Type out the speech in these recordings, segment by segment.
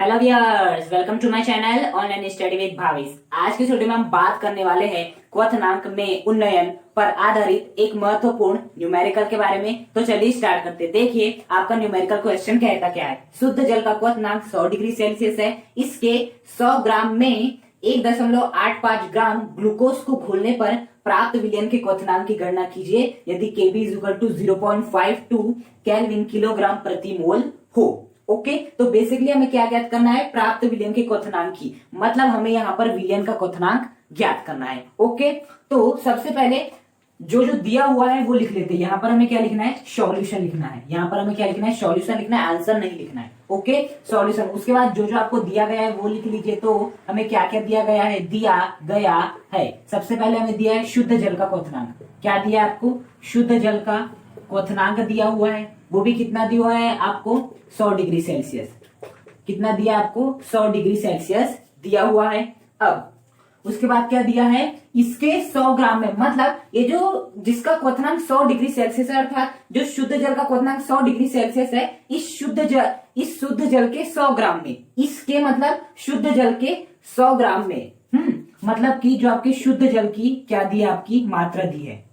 Hello viewers, welcome to my channel online study with Bhavesh. आज की video में हम बात करने वाले हैं क्वथनांक में उन्नयन पर आधारित एक महत्वपूर्ण न्यूमेरिकल के बारे में। तो चलिए स्टार्ट करते हैं। देखिए आपका न्यूमेरिकल क्वेश्चन कहता क्या है। शुद्ध जल का क्वथनांक 100 डिग्री सेल्सियस है। इसके 100 ग्राम में 1.85 ग्राम ग्लूकोज को घोलने पर प्राप्त विलयन के क्वथनांक की गणना कीजिए यदि Kb is to 0.52 kelvin kilogram प्रति मोल हो। ओके, तो बेसिकली हमें क्या ज्ञात करना है? प्राप्त विलयन के क्वथनांक की, मतलब हमें यहाँ पर विलयन का क्वथनांक ज्ञात करना है। ओके, तो सबसे पहले जो जो दिया हुआ है वो लिख लेते हैं। यहाँ पर हमें क्या लिखना है? सॉल्यूशन लिखना है। यहाँ पर हमें क्या लिखना है? सॉल्यूशन लिखना है, आंसर नहीं लिखना है। Okay, solution. उसके बाद जो जो आपको दिया गया है वो लिख लीजिए। तो हमें क्या क्या दिया गया है? दिया गया है सबसे पहले हमें दिया है शुद्ध जल का क्वथनांक। क्या दिया है आपको? शुद्ध जल का क्वथनांक दिया हुआ है। वो भी कितना दिया हुआ है आपको? 100 डिग्री सेल्सियस। कितना दिया आपको? 100 डिग्री सेल्सियस दिया हुआ है। अब उसके बाद क्या दिया है? इसके 100 ग्राम में, मतलब ये जो जिसका क्वथनांक 100 डिग्री सेल्सियस है, अर्थात जो शुद्ध जल का क्वथनांक 100 डिग्री सेल्सियस है, इस शुद्ध जल के 100 ग्राम में, इसके मतलब शुद्ध जल के 100 ग्राम में, मतलब कि जो आपके शुद्ध जल की क्या दी है? आपकी मात्रा दी है।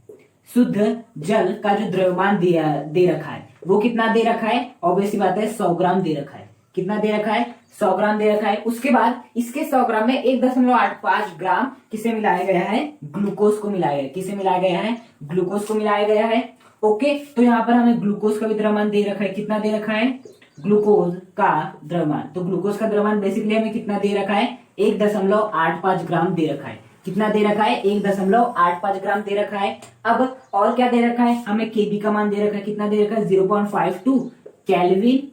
शुद्ध जल का जो द्रव्यमान दे रखा है वो कितना दे रखा है? ऑब्वियसली बात है 100 ग्राम दे रखा है। कितना दे रखा है? 100 ग्राम दे रखा है। उसके बाद इसके 100 ग्राम में 1.85 ग्राम किसे मिलाया गया है? ग्लूकोज को मिलाया गया है। किसे मिलाया गया है? ग्लूकोज को मिलाया गया है। ओके, तो यहाँ पर हमें ग्लूकोज का भी द्रव्यमान दे रखा है। कितना दे रखा है? ग्लूकोज का द्रव्यमान। तो ग्लूकोज का द्रव्यमान बेसिकली हमें कितना दे रखा है? 1.85 ग्राम दे रखा है। कितना दे रखा है? 1.85 ग्राम दे रखा है। अब और क्या दे रखा है? हमें केबी का मान दे रखा है। कितना दे रखा है? 0.52 केल्विन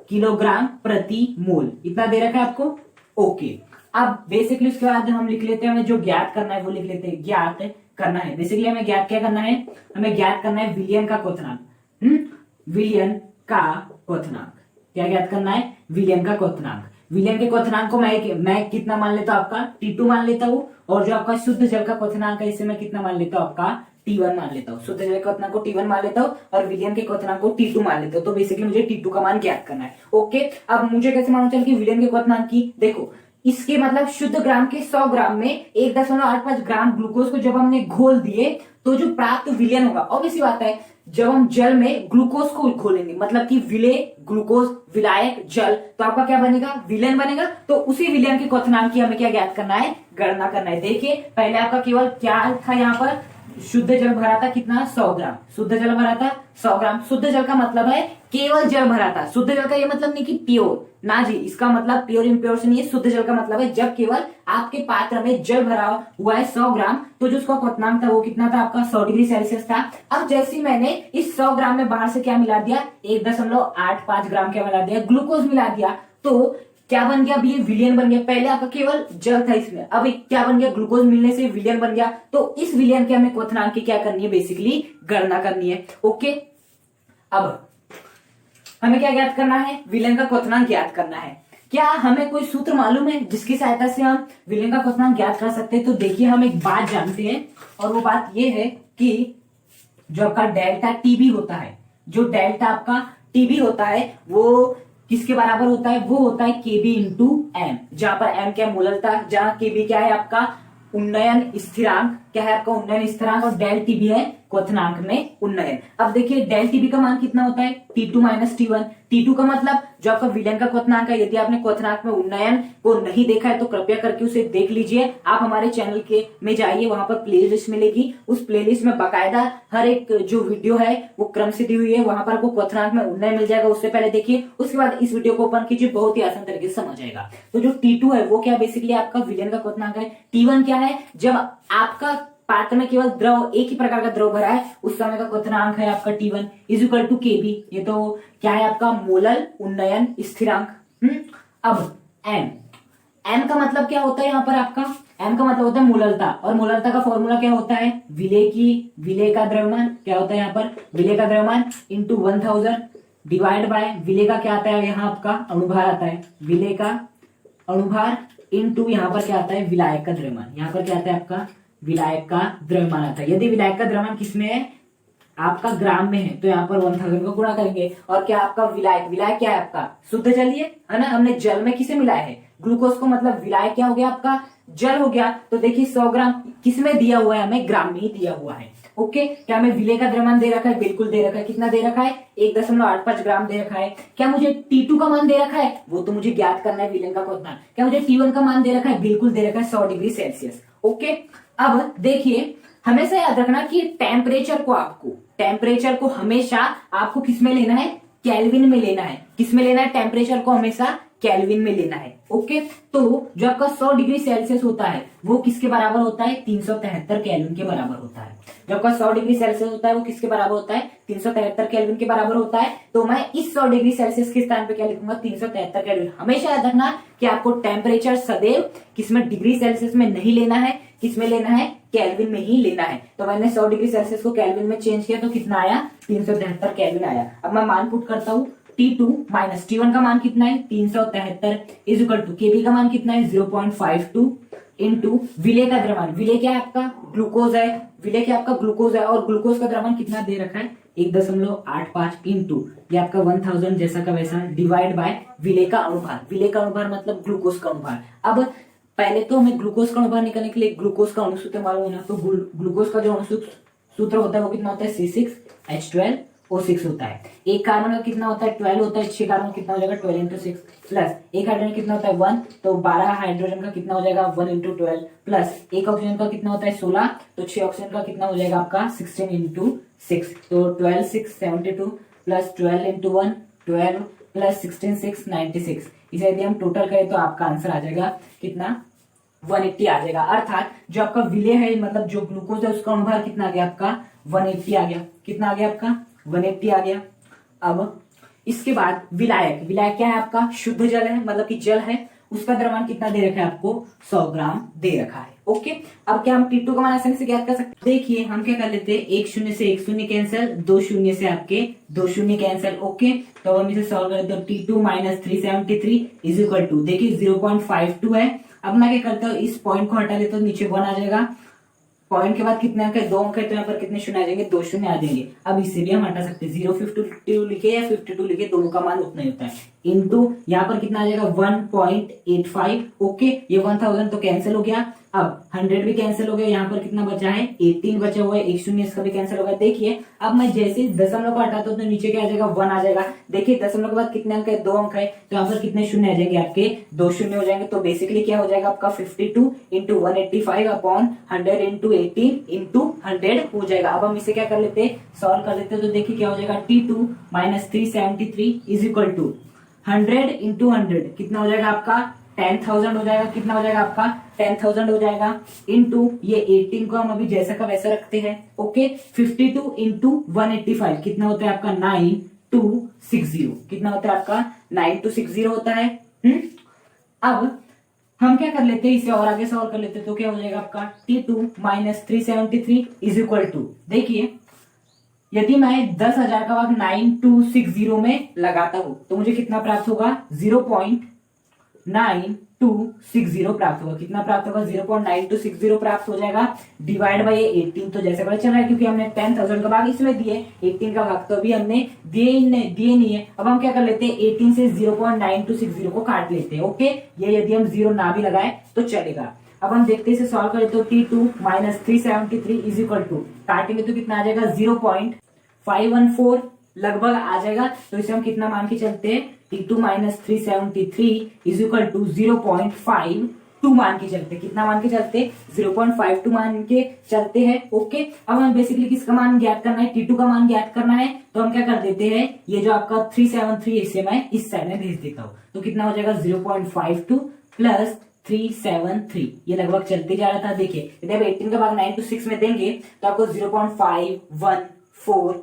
किलोग्राम प्रति मोल। इतना दे रखा है आपको। ओके, अब बेसिकली उसके बाद हम लिख लेते हैं, हमें जो ज्ञात करना है वो लिख लेते हैं। ज्ञात करना है, बेसिकली हमें ज्ञात क्या करना है? हमें ज्ञात करना है विलयन का क्वथनांक। विलयन का क्वथनांक क्या ज्ञात करना है? विलयन का क्वथनांक। विलयन के क्वथनांक को मैं कितना मान लेता हूं? आपका T2 मान लेता हूं। और जो आपका शुद्ध जल का क्वथनांक है इसे मैं कितना मान लेता हूं? आपका T1 मान लेता हूं। शुद्ध जल के क्वथनांक को T1 मान लेता हूं और विलयन के क्वथनांक को T2 मान लेता हूं। तो बेसिकली मुझे T2 का मान ज्ञात करना है। ओके, अब मुझे कैसे मालूम चल कि विलयन के क्वथनांक की? देखो, इसके मतलब शुद्ध ग्राम के 100 ग्राम में 1.85 ग्राम ग्लूकोज को जब हमने घोल दिए तो जो प्राप्त विलयन होगा, ऑब्वियसली बात है जब हम जल में ग्लूकोज को घोलेंगे, मतलब कि ग्लूकोज विलायक जल, तो आपका क्या बनेगा? विलयन बनेगा। तो उसी विलयन के क्वथनांक की हमें क्या ज्ञात करना है? गणना करना है। देखिए पहले आपका केवल क्या था? यहाँ पर शुद्ध जल भरा था कितना? 100 ग्राम। शुद्ध जल भरा था 100 ग्राम। शुद्ध जल का मतलब है केवल जल भरा था। शुद्ध जल का ये मतलब नहीं कि प्योर, ना जी, इसका मतलब प्योर इम्प्योर से नहीं है। शुद्ध जल का मतलब है जब केवल आपके पात्र में जल भरा हुआ है 100 ग्राम, तो जो उसका क्वथनांक था वो कितना था? आपका 100 डिग्री सेल्सियस था। अब जैसे ही मैंने इस 100 ग्राम में बाहर से क्या मिला दिया? 1.85 ग्राम क्या मिला दिया? ग्लूकोज मिला दिया। तो क्या बन गया? अब ये विलयन बन गया। पहले आपका केवल जल था इसमें, अब क्या बन गया? ग्लूकोज मिलने से विलयन बन गया। तो इस विलयन के हमें क्वथनांक की क्या करनी है? बेसिकली गणना करनी है। ओके, अब हमें क्या ज्ञात करना है? विलयन का क्वथनांक ज्ञात करना है। क्या हमें कोई सूत्र मालूम है जिसकी सहायता से हम विलयन का क्वथनांक ज्ञात कर सकते हैं? तो देखिए हम एक बात जानते हैं और वो बात ये है कि जो आपका डेल्टा टीबी होता है, जो डेल्टा आपका टीबी होता है वो किसके बराबर होता है? वो होता है Kb इंटू एम, जहां पर एम क्या? मोललता, जहां Kb क्या है? आपका उन्नयन स्थिरांक। क्या है आपका? उन्नयन स्थिरांक। और डेल टीबी है क्वथनांक में उन्नयन। अब देखिए डेल टीबी का मान कितना होता है? T2 minus T1। T2 का मतलब जो आपका विलयन का क्वथनांक है। यदि आपने क्वथनांक में उन्नयन को नहीं देखा है तो कृपया करके उसे देख लीजिए। आप हमारे चैनल के में जाइए, वहां पर प्लेलिस्ट मिलेगी। उस प्लेलिस्ट में बाकायदा हर एक जो वीडियो है वो क्रम से दी हुई है। वहां पर आपको क्वथनांक में उन्नयन मिल जाएगा। उससे पहले देखिए, उसके बाद इस वीडियो को ओपन कीजिए, बहुत ही आसान तरीके से समझ आएगा। तो जो T2 है वो क्या? बेसिकली आपका विलयन का क्वथनांक है। T1 क्या है? जब आपका पात्र में केवल द्रव, एक ही प्रकार का द्रव भरा है, उस समय का क्वथनांक है आपका T1 is equal to Kb। ये तो क्या है? आपका मोलल उन्नयन स्थिरांक। अब M का मतलब क्या होता है? यहाँ पर आपका M का मतलब होता है मोललता, और मोललता का फॉर्मूला क्या होता है? विलेय का द्रव्यमान। क्या होता है यहाँ पर? विलेय का द्रव्यमान इंटू 1000 डिवाइड बाय विलेय का क्या आता है? यहाँ आपका अणुभार आता है। विलेय का अणुभार इंटू यहाँ पर क्या आता है? विलायक का द्रव्यमान। यहाँ पर क्या आता है? आपका विलायक का द्रव्यमान आता है। यदि विलायक का द्रव्यमान किसमें है? आपका ग्राम में है तो यहाँ पर 1000 को गुणा करेंगे। और क्या आपका विलायक, विलायक क्या है आपका शुद्ध जल ही है ना, हमने जल में किसे मिलाया है ग्लूकोज को, मतलब विलायक क्या हो गया आपका जल हो गया। तो देखिए 100 ग्राम किसमें दिया हुआ है, हमें ग्राम में ही दिया हुआ है। ओके, क्या हमें विलेय का द्रव्यमान दे रखा है, बिल्कुल दे रखा है। कितना दे रखा है 1.85 ग्राम दे रखा है। क्या मुझे T2 का मान दे रखा है, वो तो मुझे ज्ञात करना है विलेय का क्वथनांक। क्या मुझे T1 का मान दे रखा है, बिल्कुल दे रखा है 100 डिग्री सेल्सियस। ओके, अब देखिए हमेशा याद रखना कि टेम्परेचर को हमेशा आपको किस में लेना है, केल्विन में लेना है। किस में लेना है, टेम्परेचर को हमेशा केल्विन में लेना है। ओके, तो जो आपका 100 डिग्री सेल्सियस होता है वो किसके बराबर होता है, 373 केल्विन के बराबर होता है। जो आपका 100 डिग्री सेल्सियस होता है वो किसके बराबर होता है, 373 केल्विन के बराबर होता है। तो मैं इस 100 डिग्री सेल्सियस के स्थान पे क्या लिखूंगा, 373 केल्विन। हमेशा याद रखना कि आपको टेम्परेचर सदैव किसमें डिग्री सेल्सियस में नहीं लेना है, किसमें लेना है, केल्विन में ही लेना है। तो मैंने 100 डिग्री सेल्सियस को केल्विन में चेंज किया तो कितना आया, 373 केल्विन आया। अब मैं मान पुट करता हूँ, T2 माइनस T1 का मान कितना है 373 इज इक्वल टू Kb का मान कितना है 0.52 इंटू विलेय का द्रव्यमान, विलेय क्या है आपका ग्लूकोज है, विलेय क्या आपका ग्लूकोज है और ग्लूकोज का द्रव्यमान कितना दे रखा है 1.85 इंटू ये आपका 1000 जैसा का वैसा डिवाइड बाय विलेय का अनुभार। विलेय का अनुभार मतलब ग्लूकोज का अनुभार। अब पहले तो हमें ग्लूकोज का अनुभार निकालने के लिए ग्लूकोज का अणुसूत्र मालूम होना, तो ग्लूकोज का जो अणुसूत्र होता है वो कितना होता है C6H12O6 होता है। एक कार्बन का कितना होता है 12 होता है, 6 कार्बन कितना हो जाएगा 12 इंटू 6 प्लस एक हाइड्रोजन कितना होता है 1, तो 12 हाइड्रोजन का कितना हो जाएगा 1 इंटू 12 प्लस एक ऑक्सीजन का कितना होता है 16, तो 6 ऑक्सीजन का कितना हो जाएगा आपका 16 इंटू 6, तो 12 6 72 प्लस 12 इंटू 1 12 प्लस 16 6 96। इसे यदि हम टोटल करें तो आपका आंसर आ जाएगा कितना 180 आ जाएगा। अर्थात जो आपका विलेय है मतलब जो ग्लूकोज है उसका अनुभार कितना आ गया आपका 180 आ गया। कितना आ गया आपका 180 आ गया। अब इसके बाद विलायक, विलायक क्या है आपका शुद्ध जल है मतलब कि जल है, उसका द्रव्यमान कितना दे रखा है आपको 100 ग्राम दे रखा है। ओके, अब क्या हम T2 का मान आसानी से ज्ञात कर सकते हैं। देखिए हम क्या कर लेते हैं, एक शून्य से एक शून्य कैंसिल, 2 शून्य से आपके 2 शून्य कैंसिल। ओके, तो हम इसे सॉल्व करते हैं, T2 minus 373 is equal to देखिए 0.52 है। अब मैं क्या करता हूँ इस पॉइंट को हटा लेता हूँ, नीचे 1 आ जाएगा, पॉइंट के बाद कितने अंक है 2 अंक है, तो यहाँ पर कितने शून्य आ जाएंगे 2 शून्य आ जाएंगे। अब इससे भी हम हटा सकते हैं, 0.52 लिखे या 52 लिखे दोनों का मान उतना ही होता है, इंटू यहाँ पर कितना आ जाएगा 1.85। ओके, ये 1000 तो कैंसिल हो गया, अब 100 भी कैंसिल हो गया, यहाँ पर कितना बचा है 18 बचा हुआ है, एक शून्य इसका भी कैंसिल होगा। देखिए अब मैं जैसे दशमलव को हटाता हूँ तो नीचे क्या आ जाएगा 1 आ जाएगा। देखिए दशमलव के बाद कितने अंक है 2 अंक है, तो यहाँ पर कितने शून्य आ जाएंगे आपके 2 शून्य हो जाएंगे। तो बेसिकली क्या हो जाएगा आपका 52 इंटू 185 अपॉन 100 इंटू 18 इंटू 100 हो जाएगा। अब हम इसे क्या कर लेते हैं सॉल्व कर लेते हैं, तो देखिए क्या हो जाएगा T2 minus 373 is equal to 100 into 100 कितना हो जाएगा आपका 10,000 हो जाएगा। कितना हो जाएगा आपका 10,000 हो जाएगा, इंटू ये 18 को हम अभी जैसा का वैसा रखते हैं। ओके, 52 इंटू 185 कितना होता है आपका 9260, कितना होता है आपका 9260 होता है। अब हम क्या कर लेते हैं इसे और आगे सॉल्व कर लेते हैं, तो क्या हो जाएगा आपका T2 minus 373 is equal to देखिए यदि मैं 10,000 का भाग 9260 में लगाता हूं तो मुझे कितना प्राप्त होगा 0.9260 प्राप्त होगा। कितना प्राप्त होगा 0.9260 प्राप्त हो जाएगा, डिवाइड बाय 18। तो जैसे पता चल रहा है क्योंकि हमने 10,000 का भाग इसमें दिए, 18 का भाग तो अभी हमने दिए नहीं है। अब हम क्या कर लेते हैं 18 से 0.9260 को काट लेते हैं। ओके, ये यदि हम 0 ना भी लगाए तो चलेगा। अब हम देखते हैं इसे सॉल्व करें तो T2 minus 373 is equal to काटेंगे तो कितना आ जाएगा 0.514 लगभग आ जाएगा। तो इसे हम कितना मान के चलते हैं T2 minus 373 is equal to 0.52 मान के चलते। कितना मान के चलते 0.52 मान के चलते हैं। ओके, अब हम बेसिकली किसका मान ज्ञात करना है T2 का मान ज्ञात करना है, तो हम क्या कर देते हैं ये जो आपका 373 इसे मैं इस साइड में भेज देता हूँ, तो कितना हो जाएगा 0.52 प्लस 373, ये लगभग चलते जा रहा था। देखिए यदि आप 18 का भाग 9 में देंगे तो आपको 0.514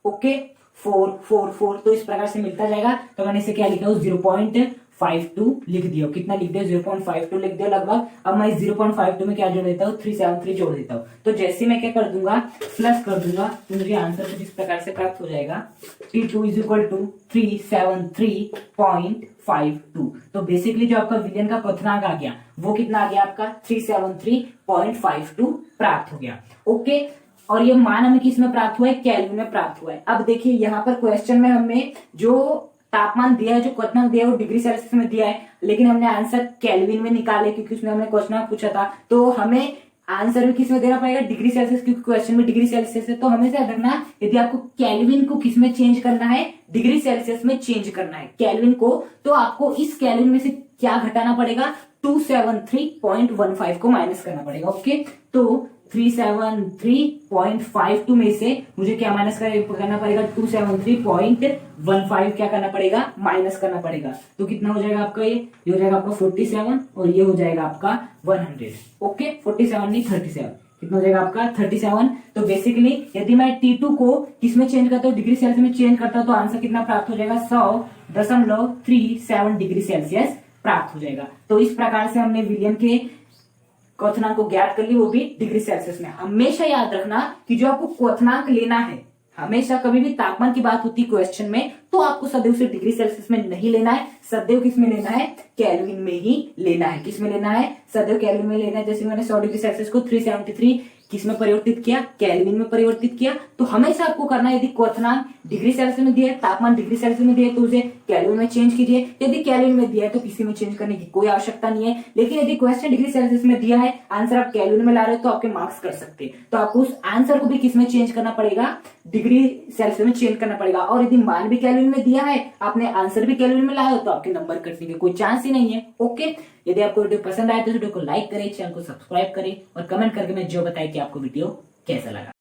ओके 444 तो इस प्रकार से मिलता जाएगा। तो मैंने इसे क्या लिखा हूँ 0.52 लिख दिया। कितना लिख दिया 0.52 लिख दिया लगभग। अब मैं इस 0.52 में क्या जोड़ देता हूँ 373 जोड़ देता हूँ। तो जैसे मैं क्या कर दूंगा प्लस कर दूंगा तो मुझे आंसर कुछ इस प्रकार से प्राप्त हो जाएगा T2 इज इक्वल टू 373.52। तो बेसिकली जो आपका विलयन का क्वथनांक आ गया वो कितना आ गया आपका 373.52 प्राप्त हो गया। ओके, और ये मान हमें किस में प्राप्त हुआ है, केल्विन में प्राप्त हुआ है। अब देखिए यहाँ पर क्वेश्चन में हमें जो तापमान दिया है, जो क्वथनांक दिया है वो डिग्री सेल्सियस में दिया है, लेकिन हमने आंसर केल्विन में निकाले क्योंकि उसमें हमने क्वेश्चन पूछा था। तो हमें आंसर भी किस में देना पड़ेगा, डिग्री सेल्सियस, क्योंकि क्वेश्चन में डिग्री सेल्सियस है। तो हमें याद रखना, यदि आपको केल्विन को किस में चेंज करना है, डिग्री सेल्सियस में चेंज करना है केल्विन को, तो आपको इस केल्विन में से क्या घटाना पड़ेगा, 273.15 को माइनस करना पड़ेगा। ओके, तो 373.52 में से मुझे क्या माइनस करना पड़ेगा, 273.15 क्या करना पड़ेगा, माइनस करना पड़ेगा। तो कितना हो जाएगा आपका, ये हो जाएगा आपका 47 और ये हो जाएगा आपका 100। ओके, 47 नहीं 37, कितना हो जाएगा आपका 37। तो बेसिकली यदि मैं T2 को किसमें चेंज करता हूँ, डिग्री सेल्सियस में चेंज करता हूँ, तो आंसर कितना प्राप्त हो जाएगा, 100.37 डिग्री सेल्सियस प्राप्त हो जाएगा। तो इस प्रकार से हमने विलियन के क्वथनांक को ज्ञात कर ली, वो भी डिग्री सेल्सियस में। हमेशा याद रखना कि जो आपको क्वथनांक लेना है, हमेशा कभी भी तापमान की बात होती है क्वेश्चन में, तो आपको सदैव से डिग्री सेल्सियस में नहीं लेना है, सदैव किस में लेना है, केल्विन में ही लेना है। किस में लेना है, सदैव केल्विन में लेना है। जैसे मैंने 100 डिग्री सेल्सियस को 373 किस में परिवर्तित किया, केल्विन में परिवर्तित किया। तो हमेशा आपको करना है, यदि क्वथनांक डिग्री सेल्सियस में दिया है, तापमान डिग्री सेल्सियस में दिया है, तो उसे केल्विन में चेंज कीजिए। यदि केल्विन में दिया है तो किसी में चेंज करने की कोई आवश्यकता नहीं है। लेकिन यदि क्वेश्चन डिग्री सेल्सियस में दिया है, आंसर आप केल्विन में ला रहे हो, तो आपके मार्क्स कर सकते हैं। तो आपको उस आंसर को भी किस में चेंज करना पड़ेगा, डिग्री सेल्सियस में चेंज करना पड़ेगा। और यदि मान भी केल्विन में दिया है, आपने आंसर भी केल्विन में लाया हो, तो आपके नंबर कटने के कोई चांस ही नहीं है। ओके, यदि आपको वीडियो पसंद आए तो वीडियो को लाइक करें, चैनल को सब्सक्राइब करें और कमेंट करके मैं जो बताए कि आपको वीडियो कैसा लगा।